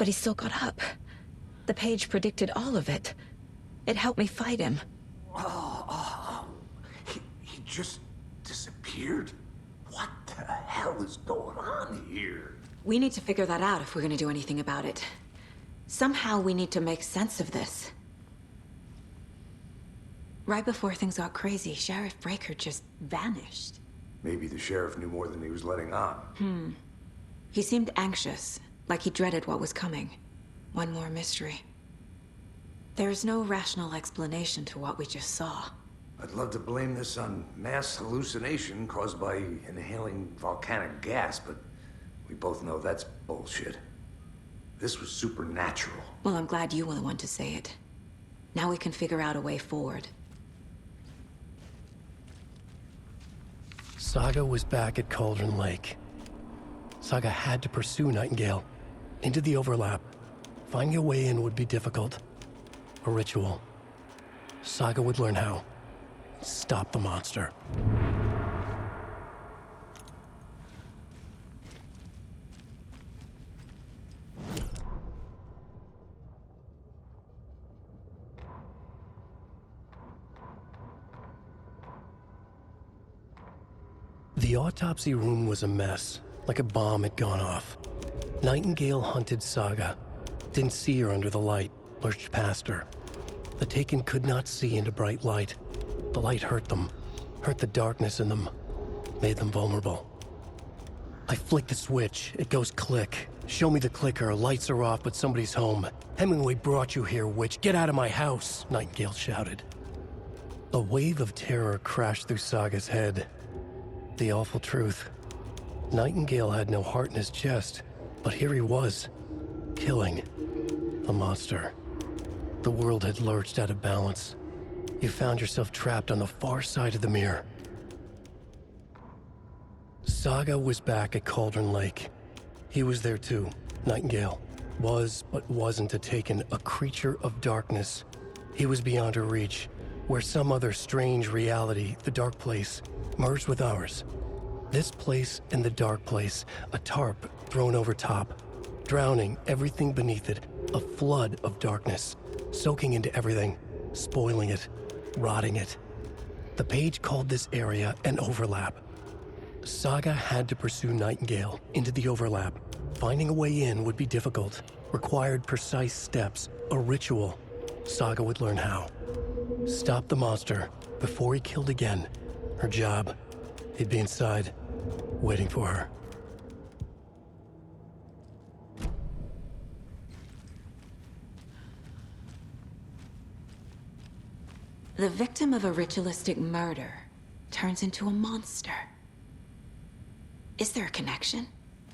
But he still got up. The page predicted all of it. It helped me fight him. He just disappeared? What the hell is going on here? We need to figure that out if we're gonna do anything about it. Somehow we need to make sense of this. Right before things got crazy, Sheriff Breaker just vanished. Maybe the sheriff knew more than he was letting on. He seemed anxious, like he dreaded what was coming. One more mystery. There's no rational explanation to what we just saw. I'd love to blame this on mass hallucination caused by inhaling volcanic gas, but we both know that's bullshit. This was supernatural. Well, I'm glad you were the one to say it. Now we can figure out a way forward. Saga was back at Cauldron Lake. Saga had to pursue Nightingale into the overlap. Finding a way in would be difficult. A ritual. Saga would learn how. Stop the monster. The autopsy room was a mess, like a bomb had gone off. Nightingale hunted Saga. Didn't see her under the light, lurched past her. The Taken could not see into bright light. The light hurt them, hurt the darkness in them, made them vulnerable. I flick the switch, it goes click. Show me the clicker, lights are off, but somebody's home. Hemingway brought you here, witch. Get out of my house, Nightingale shouted. A wave of terror crashed through Saga's head. The awful truth. Nightingale had no heart in his chest, but here he was, killing the monster. The world had lurched out of balance. You found yourself trapped on the far side of the mirror. Saga was back at Cauldron Lake. He was there too, Nightingale. Was, but wasn't a Taken, a creature of darkness. He was beyond her reach, where some other strange reality, the dark place, merged with ours. This place and the dark place, a tarp thrown over top, drowning everything beneath it, a flood of darkness, soaking into everything, spoiling it, rotting it. The page called this area an overlap. Saga had to pursue Nightingale into the overlap. Finding a way in would be difficult, required precise steps, a ritual. Saga would learn how. Stop the monster before he killed again. Her job. He'd be inside, waiting for her. The victim of a ritualistic murder turns into a monster. Is there a connection?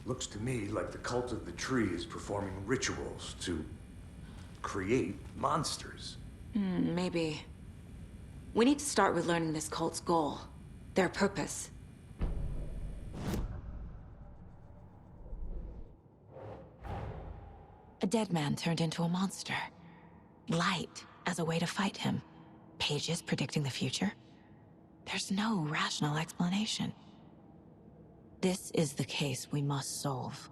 Looks to me like the cult of the tree is performing rituals to create monsters. Maybe. We need to start with learning this cult's goal, their purpose. A dead man turned into a monster. Light as a way to fight him. Pages predicting the future. There's no rational explanation. This is the case we must solve.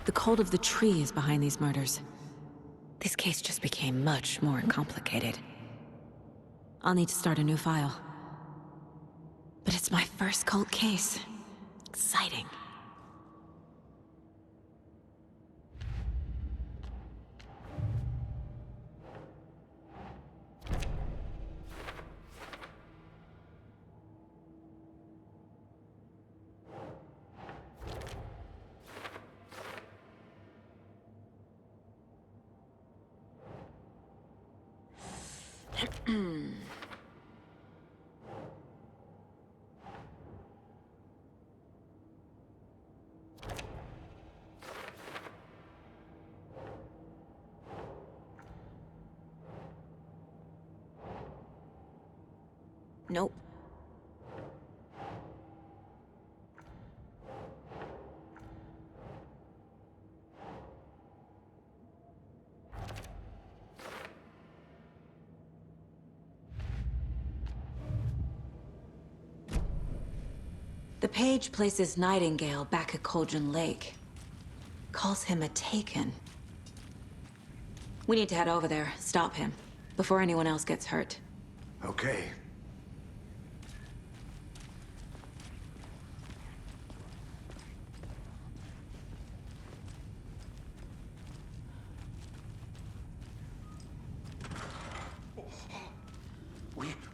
The cult of the tree is behind these murders. This case just became much more complicated. I'll need to start a new file. But it's my first cult case. Exciting. Nope. The page places Nightingale back at Cauldron Lake. Calls him a Taken. We need to head over there, stop him, before anyone else gets hurt. Okay.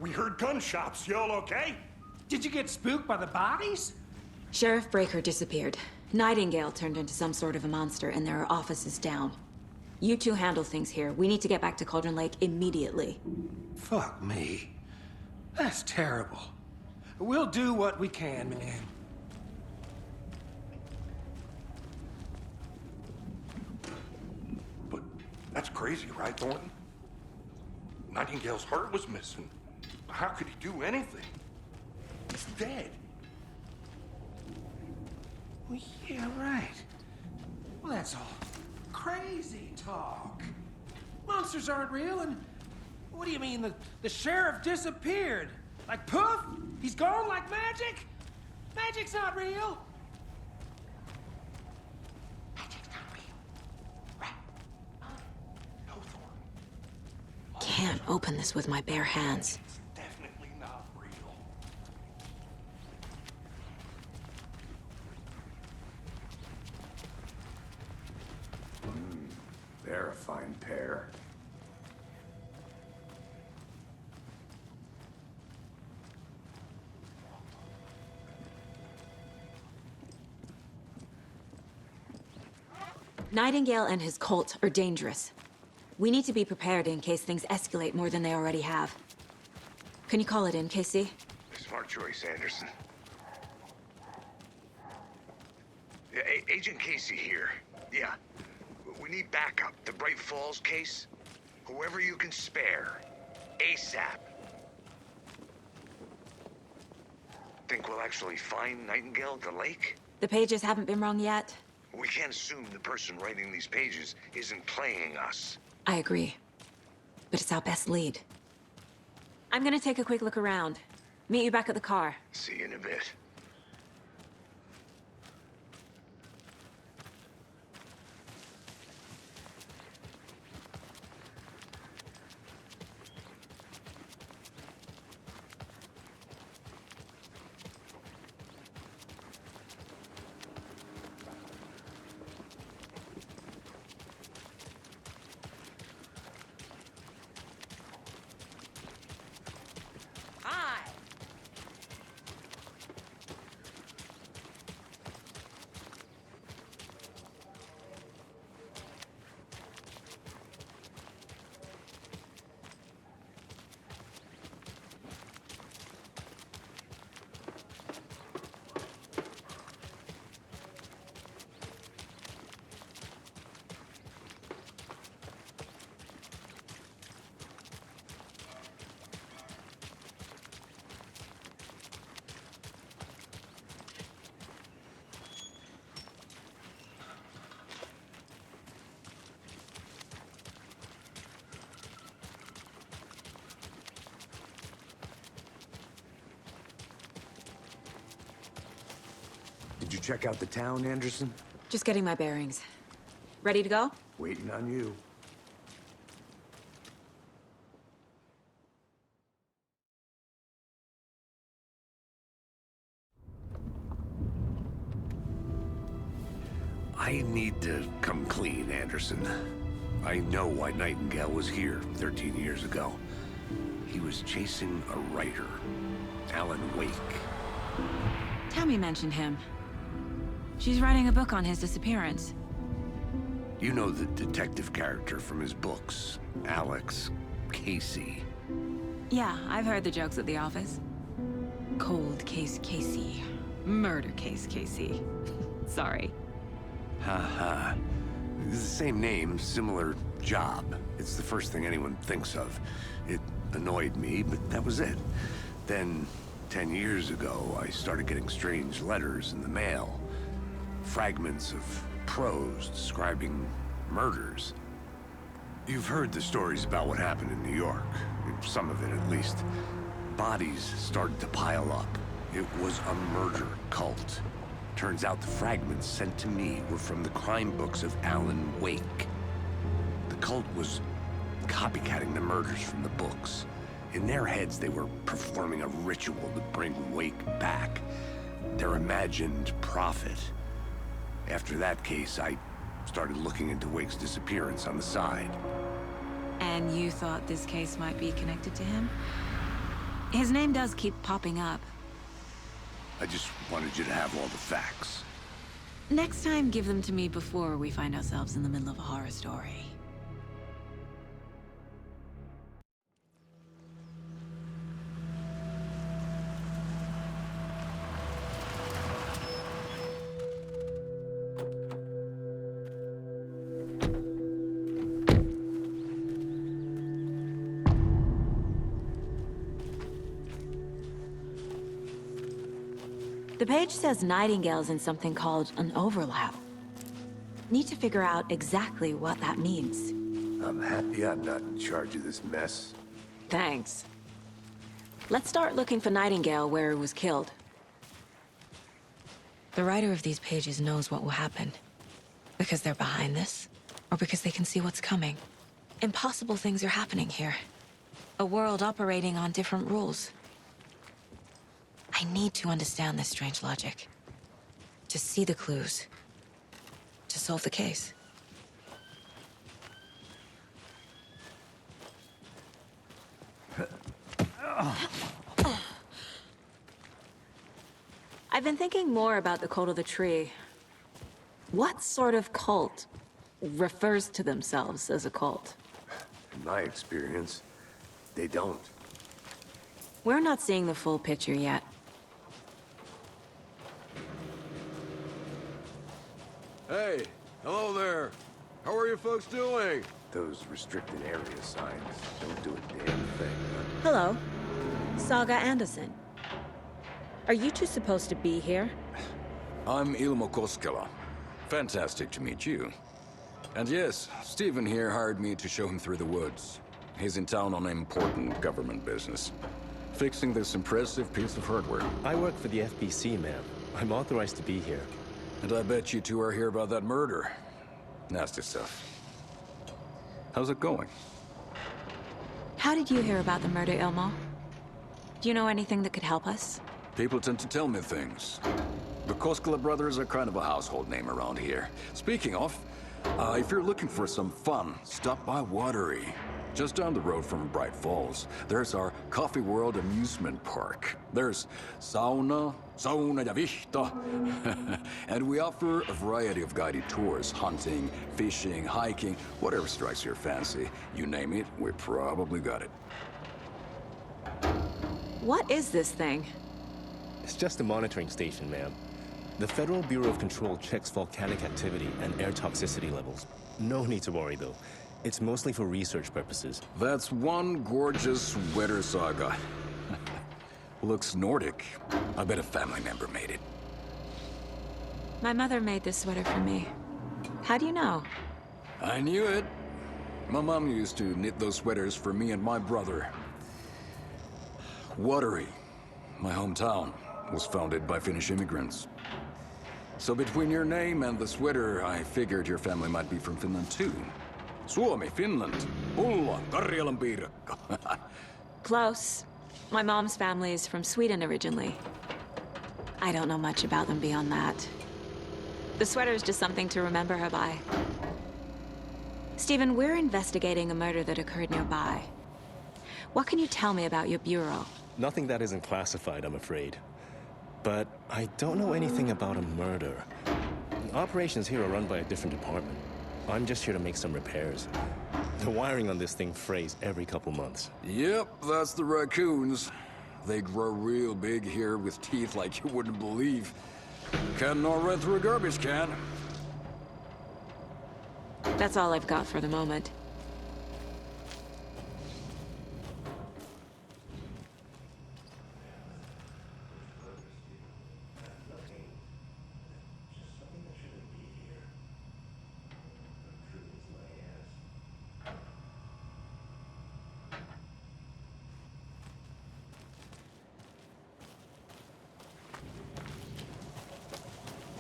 We heard gunshots. Y'all okay? Did you get spooked by the bodies? Sheriff Breaker disappeared. Nightingale turned into some sort of a monster, and there are offices down. You two handle things here. We need to get back to Cauldron Lake immediately. Fuck me. That's terrible. We'll do what we can, man. But that's crazy, right, Thornton? Nightingale's heart was missing. How could he do anything? He's dead. Well, yeah, right. Well, that's all crazy talk. Monsters aren't real, and what do you mean the sheriff disappeared? Like poof? He's gone like magic? Magic's not real. Magic's not real. Right? No, Thornton. Can't open this with my bare hands. It's definitely not real. They're a fine pair. Nightingale and his cult are dangerous. We need to be prepared in case things escalate more than they already have. Can you call it in, Casey? Smart choice, Anderson. Yeah, Agent Casey here. Yeah. We need backup. The Bright Falls case. Whoever you can spare. ASAP. Think we'll actually find Nightingale at the lake? The pages haven't been wrong yet. We can't assume the person writing these pages isn't playing us. I agree. But it's our best lead. I'm gonna take a quick look around. Meet you back at the car. See you in a bit. Hi! Did you check out the town, Anderson? Just getting my bearings. Ready to go? Waiting on you. I need to come clean, Anderson. I know why Nightingale was here 13 years ago. He was chasing a writer, Alan Wake. Tammy mentioned him. She's writing a book on his disappearance. You know the detective character from his books, Alex Casey. Yeah, I've heard the jokes at the office. Cold case Casey. Murder case Casey. Sorry. Ha. It's the same name, similar job. It's the first thing anyone thinks of. It annoyed me, but that was it. Then, 10 years ago, I started getting strange letters in the mail. Fragments of prose describing murders. You've heard the stories about what happened in New York. Some of it, at least. Bodies started to pile up. It was a murder cult. Turns out the fragments sent to me were from the crime books of Alan Wake. The cult was copycatting the murders from the books. In their heads, they were performing a ritual to bring Wake back. Their imagined prophet. After that case, I started looking into Wake's disappearance on the side. And you thought this case might be connected to him? His name does keep popping up. I just wanted you to have all the facts. Next time, give them to me before we find ourselves in the middle of a horror story. The page says Nightingale's in something called an overlap. Need to figure out exactly what that means. I'm happy I'm not in charge of this mess. Thanks. Let's start looking for Nightingale where he was killed. The writer of these pages knows what will happen. Because they're behind this, or because they can see what's coming. Impossible things are happening here. A world operating on different rules. I need to understand this strange logic. To see the clues. To solve the case. I've been thinking more about the cult of the tree. What sort of cult refers to themselves as a cult? In my experience, they don't. We're not seeing the full picture yet. Hey, hello there. How are you folks doing? Those restricted area signs don't do a damn thing. Hello. Saga Anderson. Are you two supposed to be here? I'm Ilmo Koskela. Fantastic to meet you. And yes, Stephen here hired me to show him through the woods. He's in town on important government business. Fixing this impressive piece of hardware. I work for the FBC, ma'am. I'm authorized to be here. And I bet you two are here about that murder. Nasty stuff. How's it going? How did you hear about the murder, Ilmo? Do you know anything that could help us? People tend to tell me things. The Koskela brothers are kind of a household name around here. Speaking of, if you're looking for some fun, stop by Watery. Just down the road from Bright Falls, there's our Coffee World amusement park. There's sauna ja vihta. And we offer a variety of guided tours, hunting, fishing, hiking, whatever strikes your fancy. You name it, we probably got it. What is this thing? It's just a monitoring station, ma'am. The Federal Bureau of Control checks volcanic activity and air toxicity levels. No need to worry, though. It's mostly for research purposes. That's one gorgeous sweater saga. Looks Nordic. I bet a family member made it. My mother made this sweater for me. How do you know? I knew it. My mom used to knit those sweaters for me and my brother. Watery, my hometown, was founded by Finnish immigrants. So between your name and the sweater, I figured your family might be from Finland too. Suomi, Finland, Pulla, Karjalan piirakka. Close. My mom's family is from Sweden originally. I don't know much about them beyond that. The sweater is just something to remember her by. Stephen, we're investigating a murder that occurred nearby. What can you tell me about your bureau? Nothing that isn't classified, I'm afraid. But I don't know anything about a murder. Operations here are run by a different department. I'm just here to make some repairs. The wiring on this thing frays every couple months. Yep, that's the raccoons. They grow real big here with teeth like you wouldn't believe. Can't nor run through a garbage can. That's all I've got for the moment.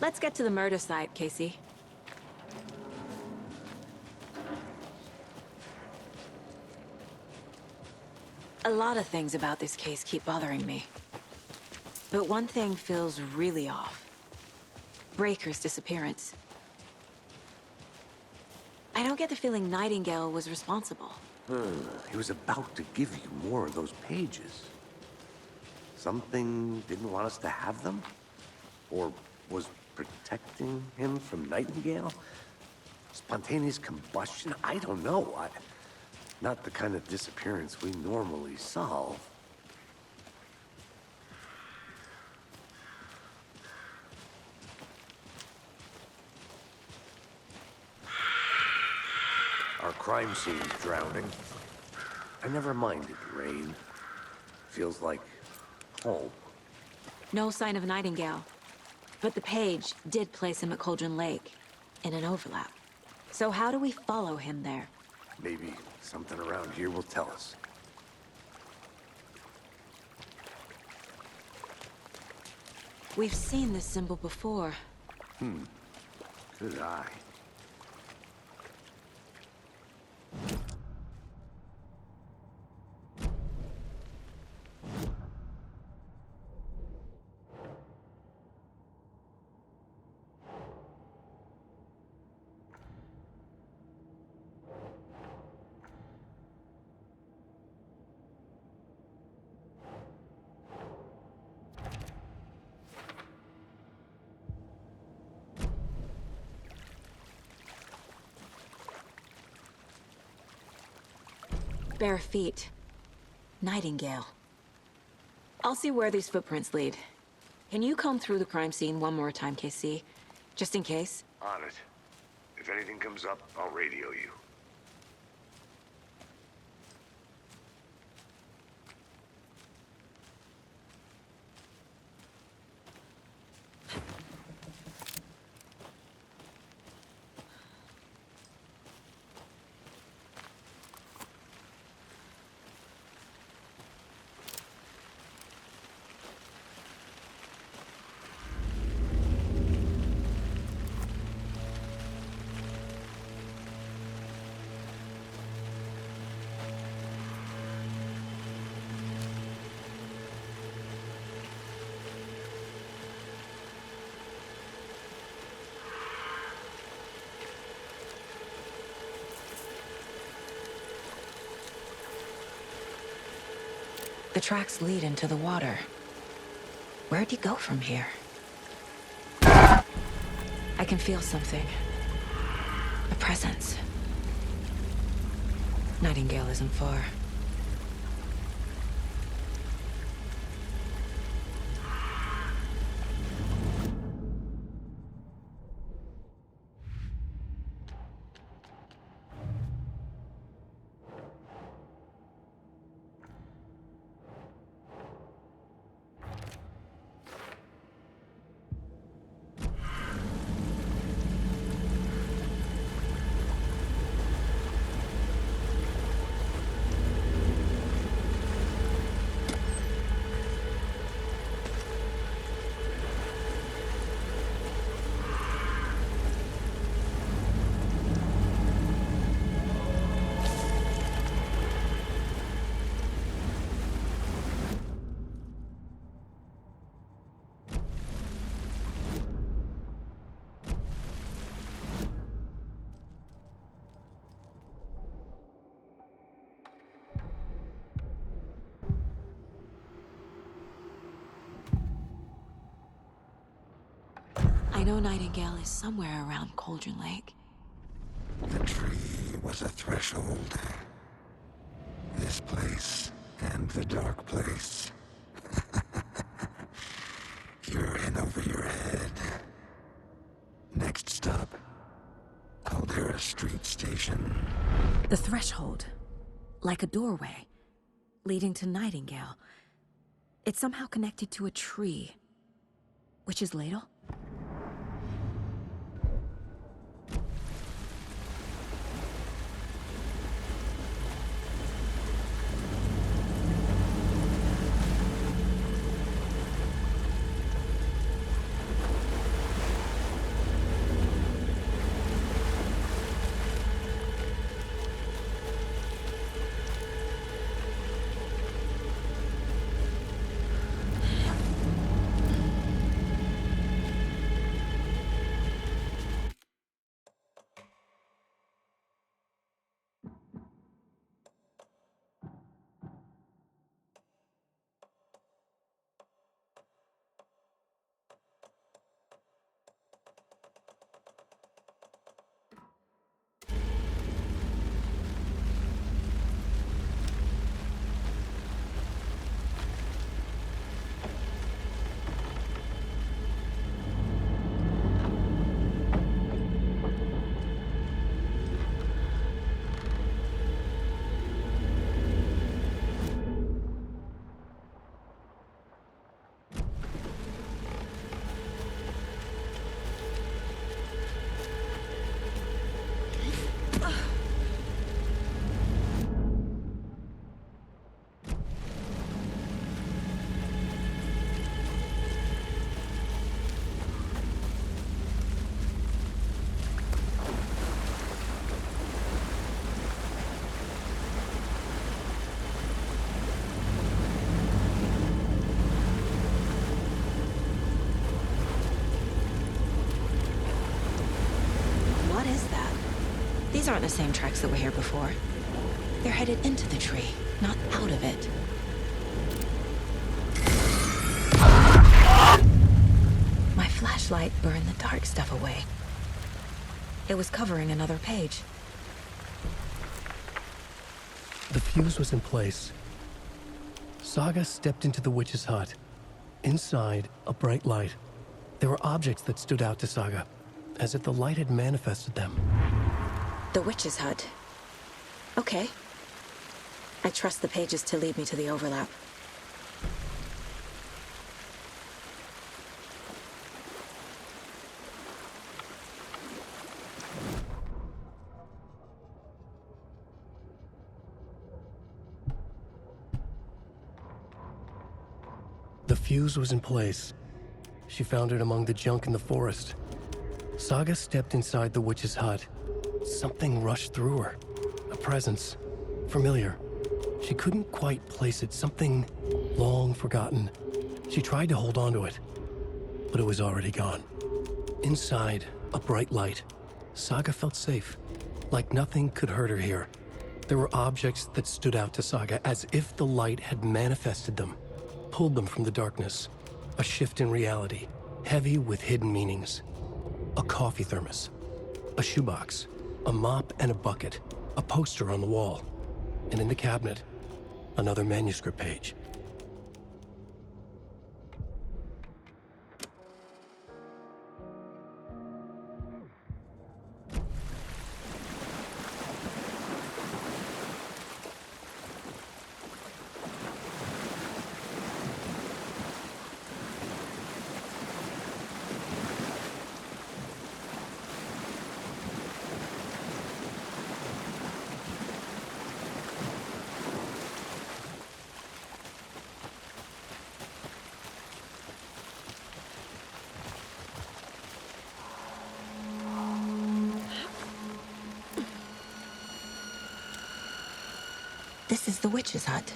Let's get to the murder site, Casey. A lot of things about this case keep bothering me. But one thing feels really off. Breaker's disappearance. I don't get the feeling Nightingale was responsible. He was about to give you more of those pages. Something didn't want us to have them? Or was protecting him from Nightingale? Spontaneous combustion? I don't know. Not the kind of disappearance we normally solve. Our crime scene's drowning. I never minded the rain. Feels like home. No sign of Nightingale. But the page did place him at Cauldron Lake, in an overlap. So how do we follow him there? Maybe something around here will tell us. We've seen this symbol before. Good eye. Bare feet. Nightingale. I'll see where these footprints lead. Can you comb through the crime scene one more time, KC? Just in case? On it. If anything comes up, I'll radio you. The tracks lead into the water. Where'd he go from here? I can feel something. A presence. Nightingale isn't far. I know Nightingale is somewhere around Cauldron Lake. The tree was a threshold. This place and the dark place. You're in over your head. Next stop, Caldera Street Station. The threshold. Like a doorway. Leading to Nightingale. It's somehow connected to a tree. Witch's Ladle? These aren't the same tracks that were here before. They're headed into the tree, not out of it. My flashlight burned the dark stuff away. It was covering another page. The fuse was in place. Saga stepped into the witch's hut. Inside, a bright light. There were objects that stood out to Saga, as if the light had manifested them. The witch's hut. Okay. I trust the pages to lead me to the overlap. The fuse was in place. She found it among the junk in the forest. Saga stepped inside the witch's hut. Something rushed through her. A presence. Familiar. She couldn't quite place it. Something long forgotten. She tried to hold on to it, but it was already gone. Inside, a bright light. Saga felt safe. Like nothing could hurt her here. There were objects that stood out to Saga as if the light had manifested them. Pulled them from the darkness. A shift in reality, heavy with hidden meanings. A coffee thermos, a shoebox, a mop and a bucket, a poster on the wall, and in the cabinet, another manuscript page. This is the witch's hut.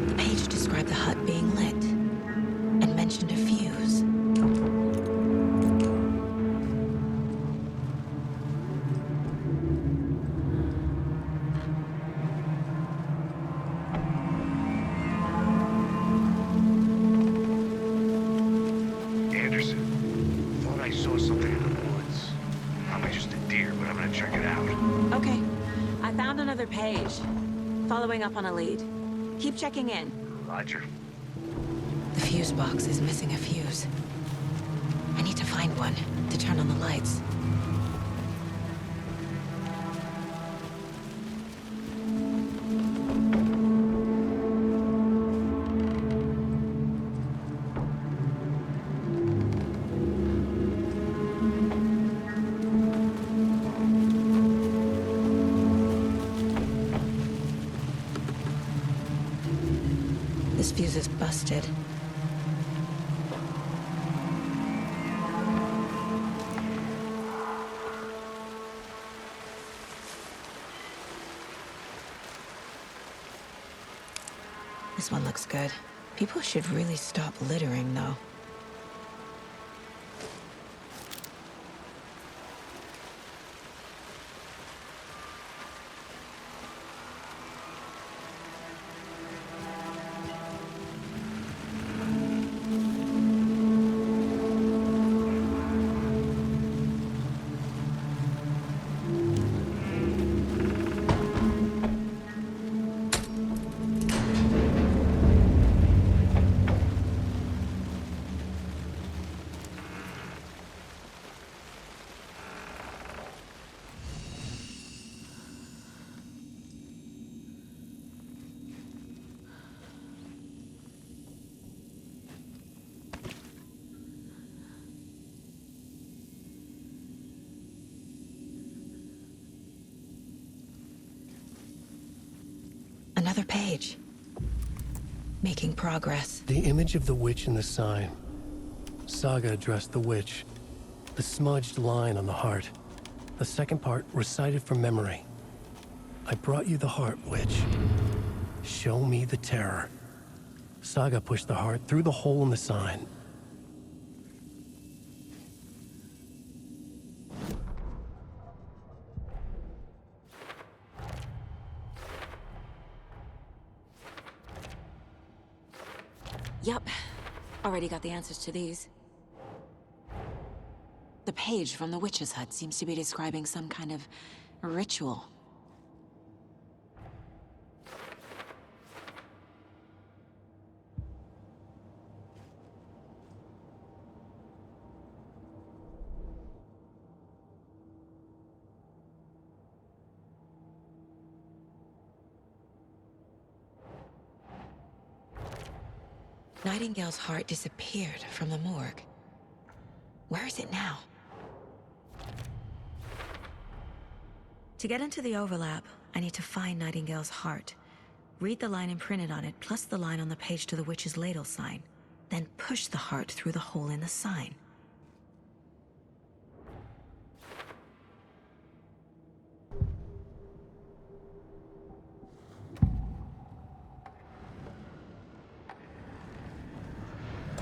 The page described the hut being lit and mentioned a fuse. I saw something in the woods. Probably just a deer, but I'm gonna check it out. Okay. I found another page. Following up on a lead. Keep checking in. Roger. The fuse box is missing a fuse. I need to find one to turn on the lights. This fuse is busted. This one looks good. People should really stop littering, though. Another page. Making progress. The image of the witch in the sign. Saga addressed the witch. The smudged line on the heart. The second part recited from memory. I brought you the heart, witch. Show me the terror. Saga pushed the heart through the hole in the sign. Yup. Already got the answers to these. The page from the witch's hut seems to be describing some kind of ritual. Nightingale's heart disappeared from the morgue. Where is it now? To get into the overlap, I need to find Nightingale's heart. Read the line imprinted on it, plus the line on the page to the witch's ladle sign. Then push the heart through the hole in the sign.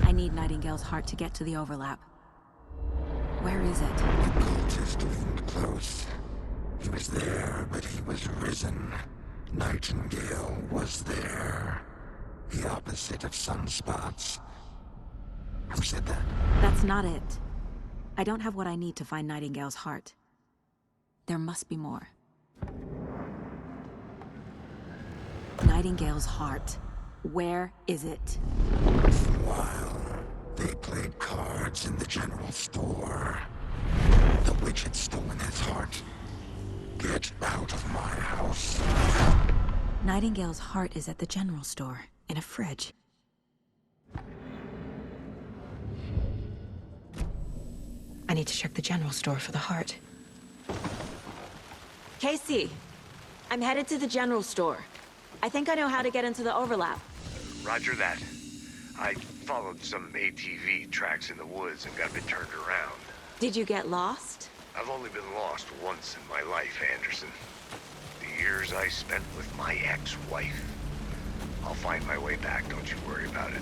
I need Nightingale's heart to get to the overlap. Where is it? The cultist leaned close. He was there, but he was risen. Nightingale was there. The opposite of sunspots. Who said that? That's not it. I don't have what I need to find Nightingale's heart. There must be more. Nightingale's heart. Where is it? While they played cards in the general store, the witch had stolen his heart. Get out of my house. Nightingale's heart is at the general store, in a fridge. I need to check the general store for the heart. Casey, I'm headed to the general store. I think I know how to get into the overlap. Roger that. I followed some ATV tracks in the woods and got a bit turned around. Did you get lost? I've only been lost once in my life, Anderson. The years I spent with my ex-wife. I'll find my way back, don't you worry about it.